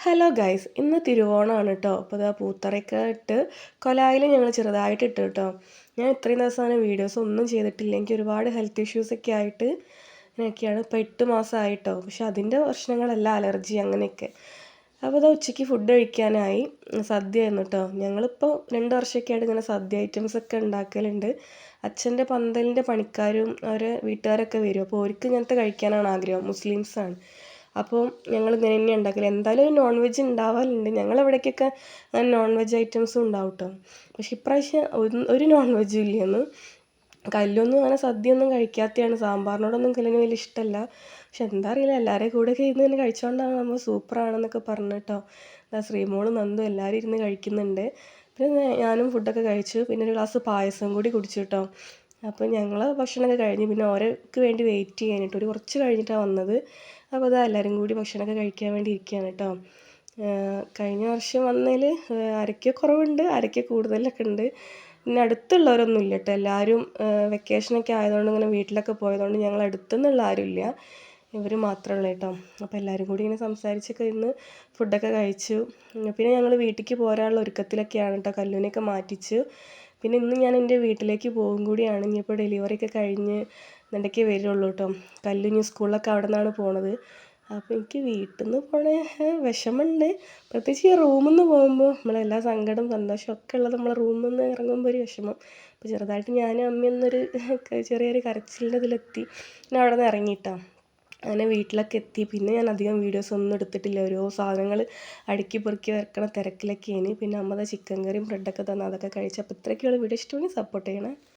Hello guys, ഇന്ന് തിരുവോണമാണ് കേട്ടോ. അപ്പോൾ ഇതാ പൂത്തറയൊക്കെ ഇട്ട് കൊലായിൽ ഞങ്ങൾ ചെറുതായിട്ട് ഇട്ട് കേട്ടോ. ഞാൻ ഇത്രയും ദിവസം അങ്ങനെ വീഡിയോസ് ഒന്നും ചെയ്തിട്ടില്ല. എനിക്ക് ഒരുപാട് ഹെൽത്ത് ഇഷ്യൂസൊക്കെ ആയിട്ട് അങ്ങനെയൊക്കെയാണ്. ഇപ്പോൾ 8 മാസമായിട്ടോ. പക്ഷെ അതിൻ്റെ പ്രശ്നങ്ങളല്ല, അലർജി അങ്ങനെയൊക്കെ. അപ്പോൾ ഇതാ ഉച്ചയ്ക്ക് ഫുഡ് കഴിക്കാനായി. സദ്യയായിരുന്നു കേട്ടോ. ഞങ്ങളിപ്പോൾ 2 വർഷമൊക്കെ ആയിട്ട് ഇങ്ങനെ സദ്യ ഐറ്റംസ് ഒക്കെ ഉണ്ടാക്കലുണ്ട്. അച്ഛൻ്റെ പന്തലിൻ്റെ പണിക്കാരും അവരെ വീട്ടുകാരൊക്കെ വരും. അപ്പോൾ അവർക്ക് ഇങ്ങനത്തെ കഴിക്കാനാണ് ആഗ്രഹം. മുസ്ലിംസാണ്. അപ്പോൾ ഞങ്ങൾ ഇങ്ങനെ തന്നെ ഉണ്ടാക്കൽ. എന്തായാലും ഒരു നോൺ വെജ് ഉണ്ടാവാറുണ്ട്. ഞങ്ങളെവിടേക്കൊക്കെ നോൺ വെജ് ഐറ്റംസും ഉണ്ടാവും കേട്ടോ. പക്ഷെ ഇപ്രാവശ്യം ഒരു നോൺ വെജും ഇല്ലെന്ന്. കല്ലൊന്നും അങ്ങനെ സദ്യ ഒന്നും കഴിക്കാത്തതാണ്. സാമ്പാറിനോടൊന്നും കല്ലിന് വലിയ ഇഷ്ടമല്ല. പക്ഷെ എന്താ അറിയില്ല, എല്ലാവരെയും കൂടെയൊക്കെ ഇരുന്ന് ഇങ്ങനെ കഴിച്ചുകൊണ്ടാണ് നമ്മൾ സൂപ്പറാണെന്നൊക്കെ പറഞ്ഞു കേട്ടോ. ശ്രീമോളും നന്ദും എല്ലാവരും ഇരുന്ന് കഴിക്കുന്നുണ്ട്. പിന്നെ ഞാനും ഫുഡൊക്കെ കഴിച്ചു. പിന്നെ ഒരു ഗ്ലാസ് പായസം കൂടി കുടിച്ചു കേട്ടോ. അപ്പോൾ ഞങ്ങൾ ഭക്ഷണമൊക്കെ കഴിഞ്ഞ് പിന്നെ ഓരോക്ക് വേണ്ടി വെയിറ്റ് ചെയ്യാനിട്ട് ഒരു കുറച്ച് കഴിഞ്ഞിട്ടാണ് വന്നത്. അപ്പോൾ അതാ എല്ലാവരും കൂടി ഭക്ഷണമൊക്കെ കഴിക്കാൻ വേണ്ടി ഇരിക്കുകയാണ് കേട്ടോ. കഴിഞ്ഞ വർഷം വന്നതിൽ ആരൊക്കെ കുറവുണ്ട്, ആരൊക്കെ കൂടുതലൊക്കെ ഉണ്ട്. പിന്നെ അടുത്തുള്ളവരൊന്നും ഇല്ല കേട്ടോ. എല്ലാവരും വെക്കേഷനൊക്കെ ആയതുകൊണ്ട് ഇങ്ങനെ വീട്ടിലൊക്കെ പോയതുകൊണ്ട് ഞങ്ങൾ അടുത്തുനിന്നുള്ള ആരുമില്ല. ഇവർ മാത്രമേ ഉള്ളൂ കേട്ടോ. അപ്പോൾ എല്ലാവരും കൂടി ഇങ്ങനെ സംസാരിച്ചൊക്കെ ഇന്ന് ഫുഡൊക്കെ കഴിച്ചു. പിന്നെ ഞങ്ങൾ വീട്ടിലേക്ക് പോരാനുള്ള ഒരുക്കത്തിലൊക്കെയാണ് കേട്ടോ. കല്ലൂനെയൊക്കെ മാറ്റിച്ചു. പിന്നെ ഇന്ന് ഞാൻ എൻ്റെ വീട്ടിലേക്ക് പോകും കൂടിയാണ്. ഇനിയിപ്പോൾ ഡെലിവറിയൊക്കെ കഴിഞ്ഞ് എന്നിട്ടൊക്കെ വരുള്ളൂ കേട്ടോ. കല്ലു ഇനി സ്കൂളിലൊക്കെ അവിടെ നിന്നാണ് പോണത്. അപ്പോൾ എനിക്ക് വീട്ടിൽ നിന്ന് പോണേ വിഷമമുണ്ട്. പ്രത്യേകിച്ച് ഈ റൂമിൽ നിന്ന് പോകുമ്പോൾ നമ്മളെല്ലാ സങ്കടം സന്തോഷവും ഒക്കെ ഉള്ളത് നമ്മളെ റൂമിൽ നിന്ന് ഇറങ്ങുമ്പോൾ ഒരു വിഷമം. അപ്പോൾ ചെറുതായിട്ട് ഞാനും അമ്മയൊന്നൊരു ചെറിയൊരു കരച്ചിലിൻ്റെ ഇതിലെത്തി. പിന്നെ അവിടെ നിന്ന് ഇറങ്ങിയിട്ടാണ്. അങ്ങനെ വീട്ടിലൊക്കെ എത്തി. പിന്നെ ഞാൻ അധികം വീഡിയോസ് ഒന്നും എടുത്തിട്ടില്ല. ഓരോ സാധനങ്ങൾ അടുക്കി പെറുക്കി വെക്കണ തിരക്കിലൊക്കെയാണ്. പിന്നെ അമ്മ ചിക്കൻ കറിയും ബ്രെഡൊക്കെ തന്നു, അതൊക്കെ കഴിച്ചു. അപ്പോൾ ഇത്രയൊക്കെയുള്ള വീഡിയോ ഇഷ്ടമെങ്കിൽ സപ്പോർട്ട് ചെയ്യണേ.